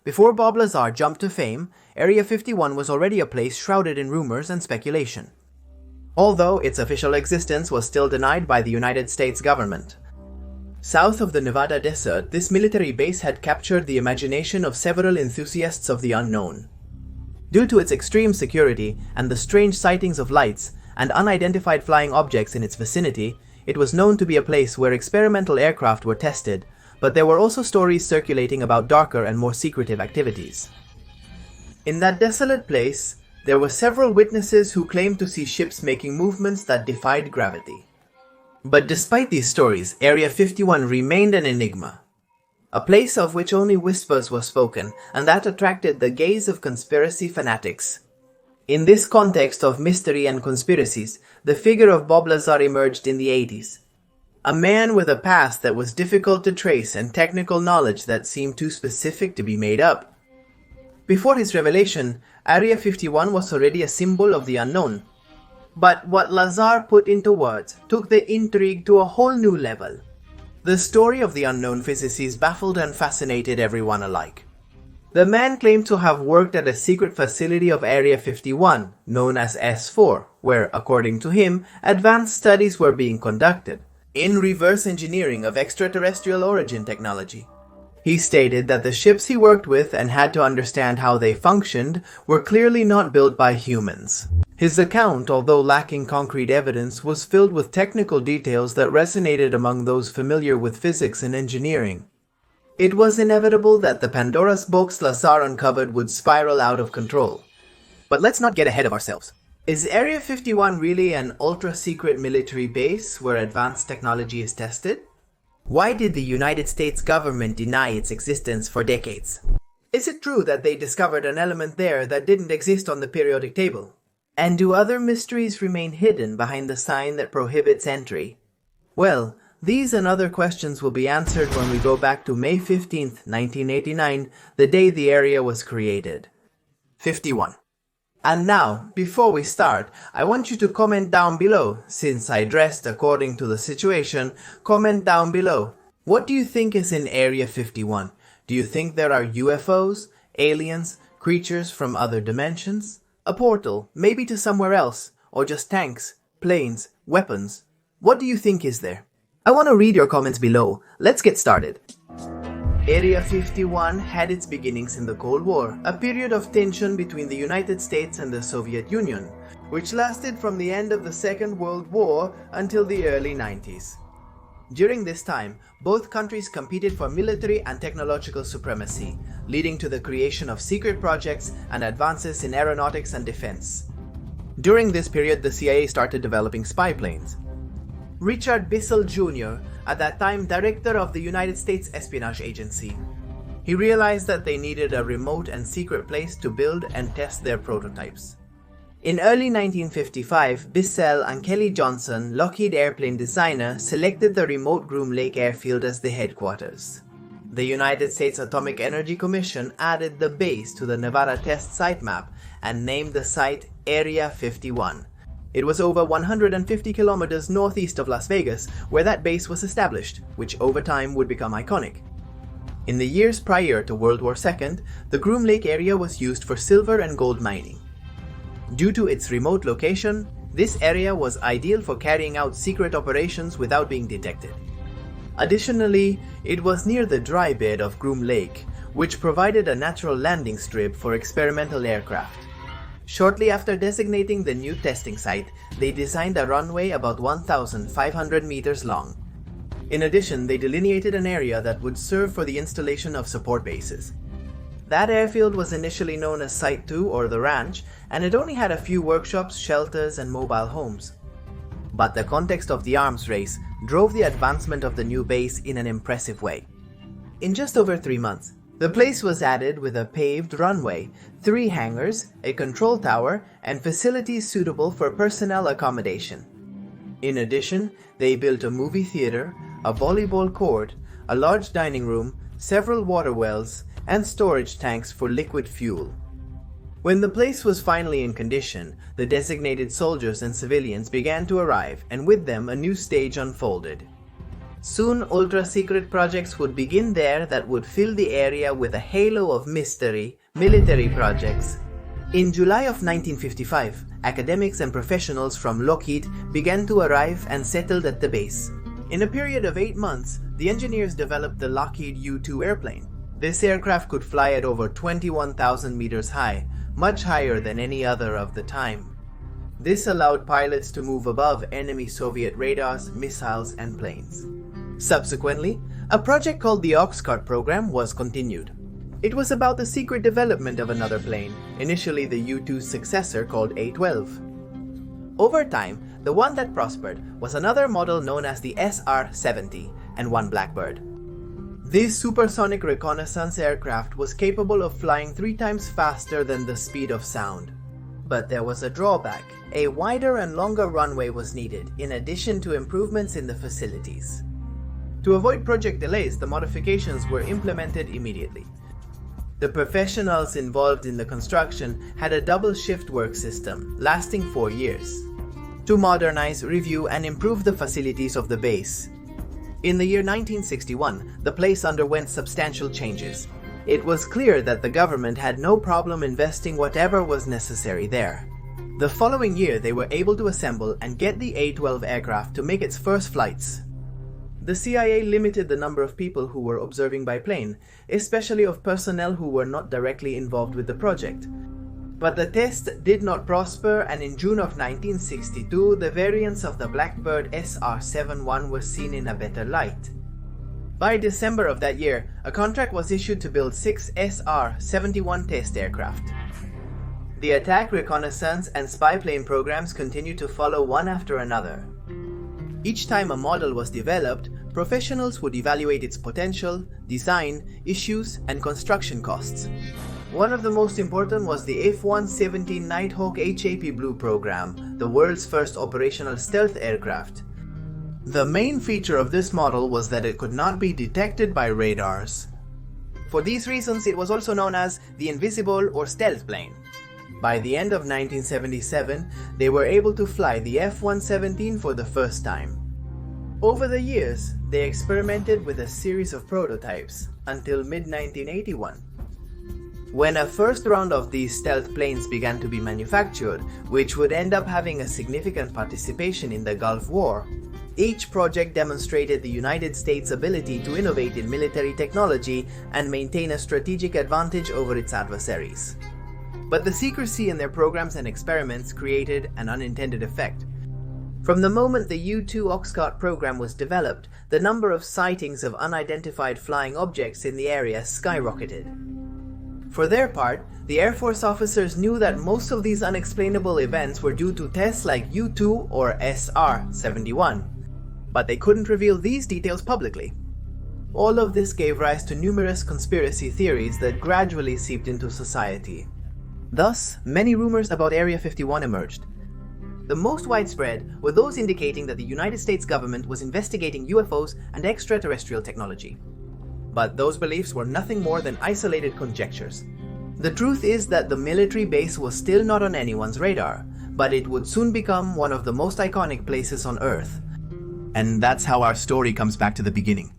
Before Bob Lazar jumped to fame, Area 51 was already a place shrouded in rumors and speculation. Although its official existence was still denied by the United States government. South of the Nevada desert, this military base had captured the imagination of several enthusiasts of the unknown. Due to its extreme security and the strange sightings of lights and unidentified flying objects in its vicinity, it was known to be a place where experimental aircraft were tested, but there were also stories circulating about darker and more secretive activities. In that desolate place, there were several witnesses who claimed to see ships making movements that defied gravity. But despite these stories, Area 51 remained an enigma. A place of which only whispers were spoken, and that attracted the gaze of conspiracy fanatics. In this context of mystery and conspiracies, the figure of Bob Lazar emerged in the 80s. A man with a past that was difficult to trace and technical knowledge that seemed too specific to be made up. Before his revelation, Area 51 was already a symbol of the unknown. But what Lazar put into words took the intrigue to a whole new level. The story of the unknown physicist baffled and fascinated everyone alike. The man claimed to have worked at a secret facility of Area 51, known as S4, where, according to him, advanced studies were being conducted in reverse engineering of extraterrestrial origin technology. He stated that the ships he worked with and had to understand how they functioned were clearly not built by humans. His account, although lacking concrete evidence, was filled with technical details that resonated among those familiar with physics and engineering. It was inevitable that the Pandora's box Lazar uncovered would spiral out of control. But let's not get ahead of ourselves. Is Area 51 really an ultra-secret military base where advanced technology is tested? Why did the United States government deny its existence for decades? Is it true that they discovered an element there that didn't exist on the periodic table? And do other mysteries remain hidden behind the sign that prohibits entry? Well, these and other questions will be answered when we go back to May 15th, 1989, the day the area was created. 51. And now, before we start, I want you to comment down below. Since I dressed according to the situation, comment down below. What do you think is in Area 51? Do you think there are UFOs, aliens, creatures from other dimensions? A portal, maybe to somewhere else, or just tanks, planes, weapons. What do you think is there? I want to read your comments below. Let's get started. Area 51 had its beginnings in the Cold War, a period of tension between the United States and the Soviet Union, which lasted from the end of the Second World War until the early 90s. During this time, both countries competed for military and technological supremacy, leading to the creation of secret projects and advances in aeronautics and defense. During this period, the CIA started developing spy planes. Richard Bissell Jr., at that time director of the United States Espionage Agency, he realized that they needed a remote and secret place to build and test their prototypes. In early 1955, Bissell and Kelly Johnson, Lockheed airplane designer, selected the remote Groom Lake Airfield as the headquarters. The United States Atomic Energy Commission added the base to the Nevada test site map and named the site Area 51. It was over 150 kilometers northeast of Las Vegas, where that base was established, which over time would become iconic. In the years prior to World War II, the Groom Lake area was used for silver and gold mining. Due to its remote location, this area was ideal for carrying out secret operations without being detected. Additionally, it was near the dry bed of Groom Lake, which provided a natural landing strip for experimental aircraft. Shortly after designating the new testing site, they designed a runway about 1,500 meters long. In addition, they delineated an area that would serve for the installation of support bases. That airfield was initially known as Site 2 or the Ranch, and it only had a few workshops, shelters, and mobile homes. But the context of the arms race drove the advancement of the new base in an impressive way. In just over 3 months, the place was added with a paved runway, 3 hangars, a control tower, and facilities suitable for personnel accommodation. In addition, they built a movie theater, a volleyball court, a large dining room, several water wells, and storage tanks for liquid fuel. When the place was finally in condition, the designated soldiers and civilians began to arrive, and with them a new stage unfolded. Soon, ultra-secret projects would begin there that would fill the area with a halo of mystery, military projects. In July of 1955, academics and professionals from Lockheed began to arrive and settled at the base. In a period of 8 months, the engineers developed the Lockheed U-2 airplane. This aircraft could fly at over 21,000 meters high, much higher than any other of the time. This allowed pilots to move above enemy Soviet radars, missiles, and planes. Subsequently, a project called the Oxcart program was continued. It was about the secret development of another plane, initially the U-2's successor called A-12. Over time, the one that prospered was another model known as the SR-70 and one Blackbird. This supersonic reconnaissance aircraft was capable of flying 3 times faster than the speed of sound. But there was a drawback. A wider and longer runway was needed, in addition to improvements in the facilities. To avoid project delays, the modifications were implemented immediately. The professionals involved in the construction had a double shift work system, lasting 4 years, to modernize, review, and improve the facilities of the base. In the year 1961, the place underwent substantial changes. It was clear that the government had no problem investing whatever was necessary there. The following year, they were able to assemble and get the A-12 aircraft to make its first flights. The CIA limited the number of people who were observing by plane, especially of personnel who were not directly involved with the project. But the test did not prosper, and in June of 1962, the variants of the Blackbird SR-71 were seen in a better light. By December of that year, a contract was issued to build 6 SR-71 test aircraft. The attack, reconnaissance, and spy plane programs continued to follow one after another. Each time a model was developed, professionals would evaluate its potential, design, issues, and construction costs. One of the most important was the F-117 Nighthawk HAP Blue program, the world's first operational stealth aircraft. The main feature of this model was that it could not be detected by radars. For these reasons, it was also known as the invisible or stealth plane. By the end of 1977, they were able to fly the F-117 for the first time. Over the years, they experimented with a series of prototypes until mid-1981. When a first round of these stealth planes began to be manufactured, which would end up having a significant participation in the Gulf War, each project demonstrated the United States' ability to innovate in military technology and maintain a strategic advantage over its adversaries. But the secrecy in their programs and experiments created an unintended effect. From the moment the U-2 Oxcart program was developed, the number of sightings of unidentified flying objects in the area skyrocketed. For their part, the Air Force officers knew that most of these unexplainable events were due to tests like U-2 or SR-71, but they couldn't reveal these details publicly. All of this gave rise to numerous conspiracy theories that gradually seeped into society. Thus, many rumors about Area 51 emerged. The most widespread were those indicating that the United States government was investigating UFOs and extraterrestrial technology. But those beliefs were nothing more than isolated conjectures. The truth is that the military base was still not on anyone's radar, but it would soon become one of the most iconic places on Earth. And that's how our story comes back to the beginning.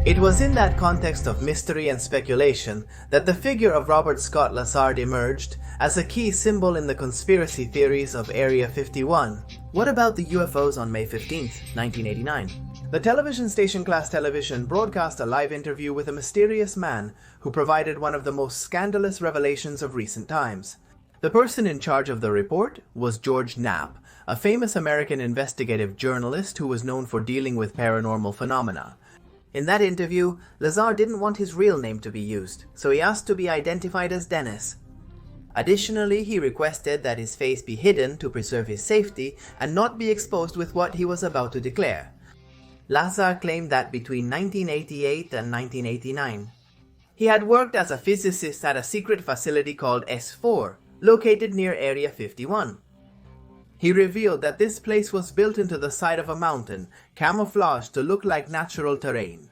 It was in that context of mystery and speculation that the figure of Robert Scott Lazar emerged as a key symbol in the conspiracy theories of Area 51. What about the UFOs on May 15, 1989? The television station Class Television broadcast a live interview with a mysterious man who provided one of the most scandalous revelations of recent times. The person in charge of the report was George Knapp, a famous American investigative journalist who was known for dealing with paranormal phenomena. In that interview, Lazar didn't want his real name to be used, so he asked to be identified as Dennis. Additionally, he requested that his face be hidden to preserve his safety and not be exposed with what he was about to declare. Lazar claimed that between 1988 and 1989, he had worked as a physicist at a secret facility called S4, located near Area 51. He revealed that this place was built into the side of a mountain, camouflaged to look like natural terrain.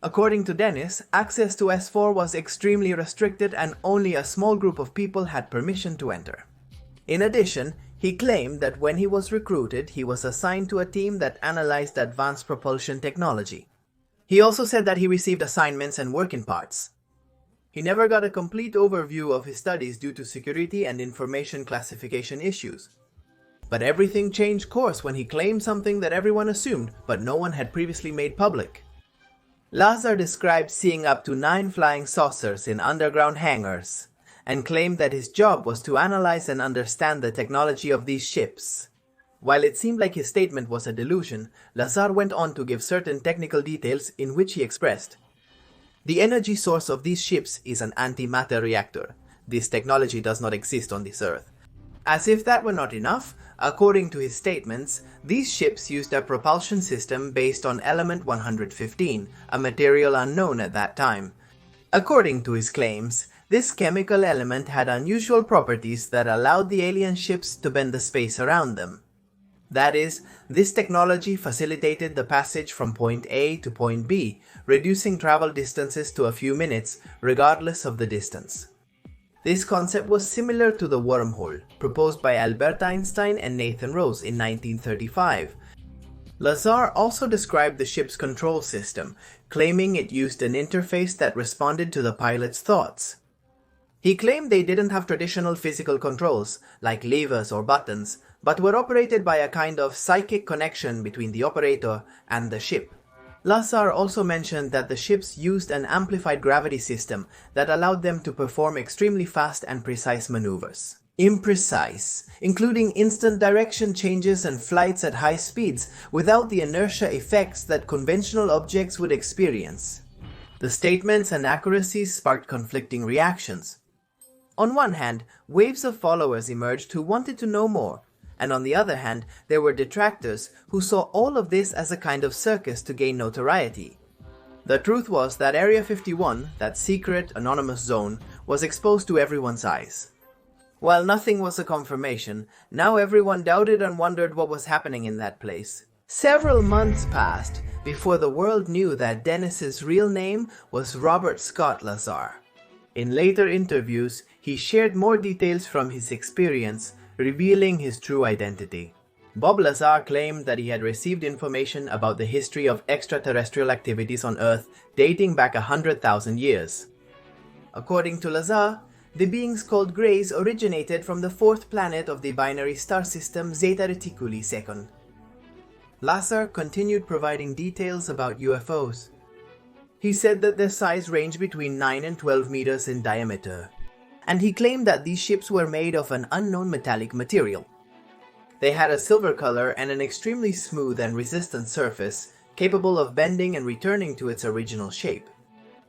According to Dennis, access to S4 was extremely restricted and only a small group of people had permission to enter. In addition, He claimed that when he was recruited, he was assigned to a team that analyzed advanced propulsion technology. He also said that he received assignments and working parts. He never got a complete overview of his studies due to security and information classification issues. But everything changed course when he claimed something that everyone assumed, but no one had previously made public. Lazar described seeing up to 9 flying saucers in underground hangars, and claimed that his job was to analyze and understand the technology of these ships. While it seemed like his statement was a delusion, Lazar went on to give certain technical details in which he expressed, "The energy source of these ships is an antimatter reactor. This technology does not exist on this Earth." As if that were not enough, according to his statements, these ships used a propulsion system based on element 115, a material unknown at that time. According to his claims, this chemical element had unusual properties that allowed the alien ships to bend the space around them. That is, this technology facilitated the passage from point A to point B, reducing travel distances to a few minutes, regardless of the distance. This concept was similar to the wormhole, proposed by Albert Einstein and Nathan Rose in 1935. Lazar also described the ship's control system, claiming it used an interface that responded to the pilot's thoughts. He claimed they didn't have traditional physical controls, like levers or buttons, but were operated by a kind of psychic connection between the operator and the ship. Lazar also mentioned that the ships used an amplified gravity system that allowed them to perform extremely fast and precise maneuvers. Imprecise, including instant direction changes and flights at high speeds without the inertia effects that conventional objects would experience. The statements and accuracies sparked conflicting reactions. On one hand, waves of followers emerged who wanted to know more, and on the other hand, there were detractors who saw all of this as a kind of circus to gain notoriety. The truth was that Area 51, that secret, anonymous zone, was exposed to everyone's eyes. While nothing was a confirmation, now everyone doubted and wondered what was happening in that place. Several months passed before the world knew that Dennis's real name was Robert Scott Lazar. In later interviews, he shared more details from his experience, revealing his true identity. Bob Lazar claimed that he had received information about the history of extraterrestrial activities on Earth dating back 100,000 years. According to Lazar, the beings called Greys originated from the 4th planet of the binary star system Zeta Reticuli II. Lazar continued providing details about UFOs. He said that their size ranged between 9 and 12 meters in diameter, and he claimed that these ships were made of an unknown metallic material. They had a silver color and an extremely smooth and resistant surface, capable of bending and returning to its original shape.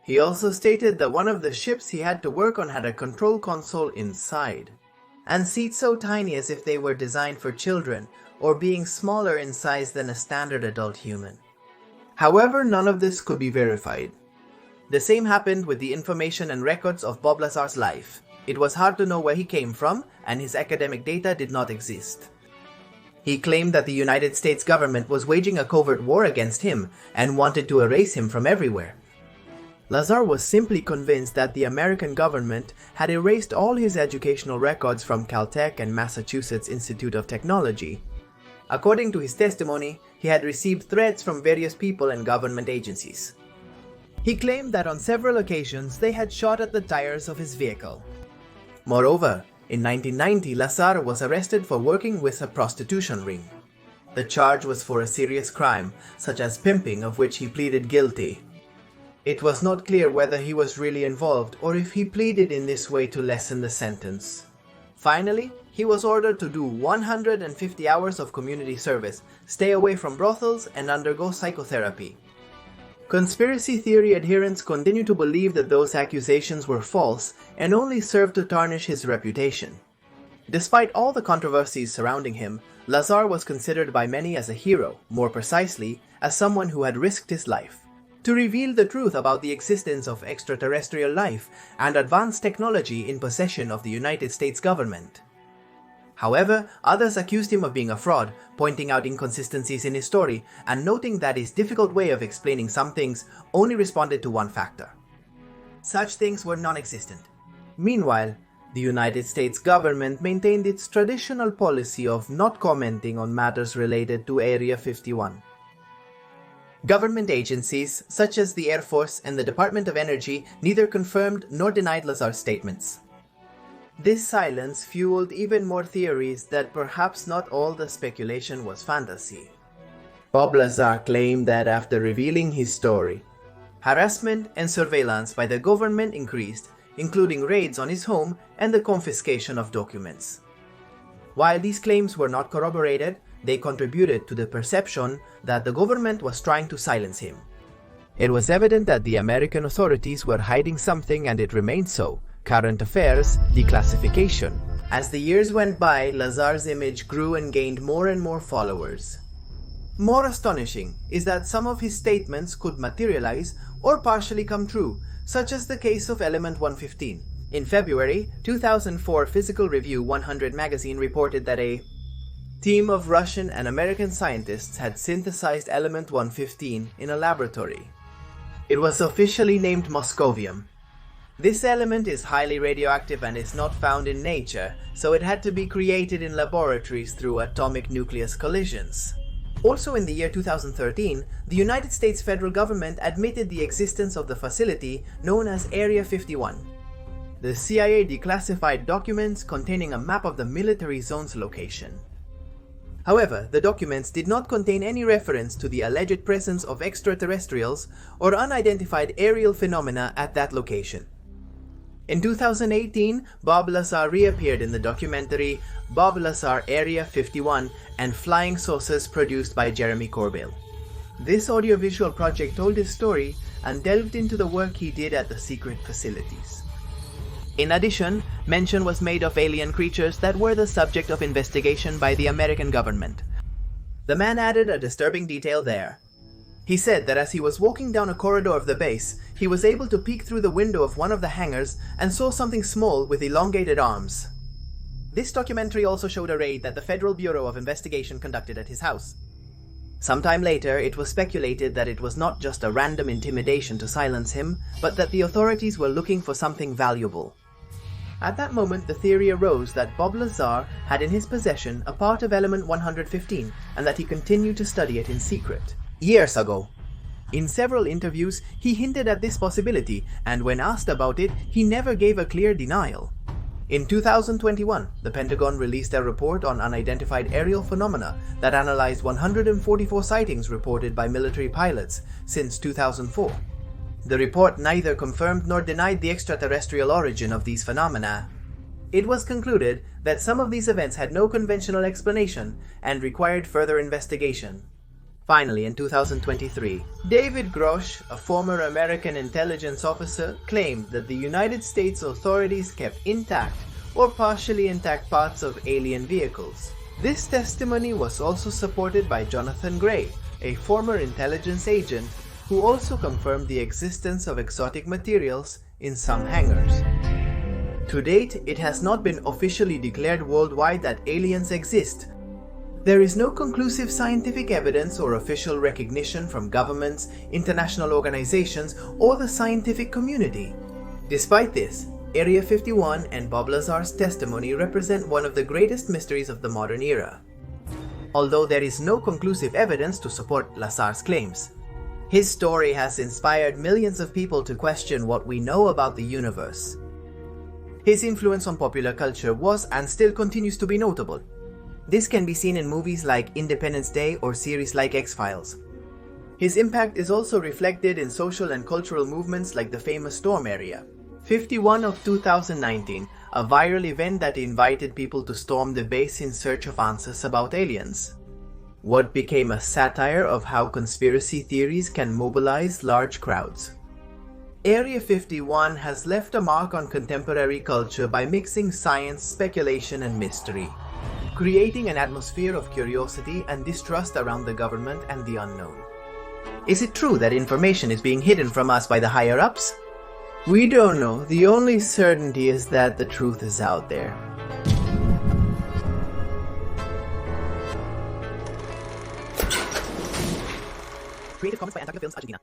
He also stated that one of the ships he had to work on had a control console inside, and seats so tiny as if they were designed for children, or being smaller in size than a standard adult human. However, none of this could be verified. The same happened with the information and records of Bob Lazar's life. It was hard to know where he came from, and his academic data did not exist. He claimed that the United States government was waging a covert war against him and wanted to erase him from everywhere. Lazar was simply convinced that the American government had erased all his educational records from Caltech and Massachusetts Institute of Technology. According to his testimony, he had received threats from various people and government agencies. He claimed that on several occasions they had shot at the tires of his vehicle. Moreover, in 1990, Lazar was arrested for working with a prostitution ring. The charge was for a serious crime, such as pimping, of which he pleaded guilty. It was not clear whether he was really involved or if he pleaded in this way to lessen the sentence. Finally, he was ordered to do 150 hours of community service, stay away from brothels, and undergo psychotherapy. Conspiracy theory adherents continue to believe that those accusations were false and only served to tarnish his reputation. Despite all the controversies surrounding him, Lazar was considered by many as a hero, more precisely, as someone who had risked his life to reveal the truth about the existence of extraterrestrial life and advanced technology in possession of the United States government. However, others accused him of being a fraud, pointing out inconsistencies in his story and noting that his difficult way of explaining some things only responded to one factor. Such things were non-existent. Meanwhile, The United States government maintained its traditional policy of not commenting on matters related to Area 51. Government agencies, such as the Air Force and the Department of Energy, neither confirmed nor denied Lazar's statements. This silence fueled even more theories that perhaps not all the speculation was fantasy. Bob Lazar claimed that after revealing his story, harassment and surveillance by the government increased, including raids on his home and the confiscation of documents. While these claims were not corroborated, they contributed to the perception that the government was trying to silence him. It was evident that the American authorities were hiding something, and it remained so. Current affairs, declassification. As the years went by, Lazar's image grew and gained more and more followers. More astonishing is that some of his statements could materialize or partially come true, such as the case of Element 115. In February 2004, Physical Review 100 magazine reported that a team of Russian and American scientists had synthesized Element 115 in a laboratory. It was officially named Moscovium. This element is highly radioactive and is not found in nature, so it had to be created in laboratories through atomic nucleus collisions. Also in the year 2013, the United States federal government admitted the existence of the facility known as Area 51. The CIA declassified documents containing a map of the military zone's location. However, the documents did not contain any reference to the alleged presence of extraterrestrials or unidentified aerial phenomena at that location. In 2018, Bob Lazar reappeared in the documentary Bob Lazar Area 51 and Flying Saucers, produced by Jeremy Corbell. This audiovisual project told his story and delved into the work he did at the secret facilities. In addition, mention was made of alien creatures that were the subject of investigation by the American government. The man added a disturbing detail there. He said that as he was walking down a corridor of the base, he was able to peek through the window of one of the hangars and saw something small with elongated arms. This documentary also showed a raid that the Federal Bureau of Investigation conducted at his house. Sometime later, it was speculated that it was not just a random intimidation to silence him, but that the authorities were looking for something valuable. At that moment, the theory arose that Bob Lazar had in his possession a part of Element 115 and that he continued to study it in secret. Years ago. In several interviews, he hinted at this possibility, and when asked about it, he never gave a clear denial. In 2021, the Pentagon released a report on unidentified aerial phenomena that analyzed 144 sightings reported by military pilots since 2004. The report neither confirmed nor denied the extraterrestrial origin of these phenomena. It was concluded that some of these events had no conventional explanation and required further investigation. Finally, in 2023, David Grosh, a former American intelligence officer, claimed that the United States authorities kept intact or partially intact parts of alien vehicles. This testimony was also supported by Jonathan Gray, a former intelligence agent, who also confirmed the existence of exotic materials in some hangars. To date, it has not been officially declared worldwide that aliens exist. There is no conclusive scientific evidence or official recognition from governments, international organizations, or the scientific community. Despite this, Area 51 and Bob Lazar's testimony represent one of the greatest mysteries of the modern era. Although there is no conclusive evidence to support Lazar's claims, his story has inspired millions of people to question what we know about the universe. His influence on popular culture was and still continues to be notable. This can be seen in movies like Independence Day or series like X-Files. His impact is also reflected in social and cultural movements like the famous Storm Area 51 of 2019, a viral event that invited people to storm the base in search of answers about aliens. What became a satire of how conspiracy theories can mobilize large crowds. Area 51 has left a mark on contemporary culture by mixing science, speculation, and mystery, creating an atmosphere of curiosity and distrust around the government and the unknown. Is it true that information is being hidden from us by the higher-ups? We don't know. The only certainty is that the truth is out there. Creative Commons by Antarctica Films, Argentina.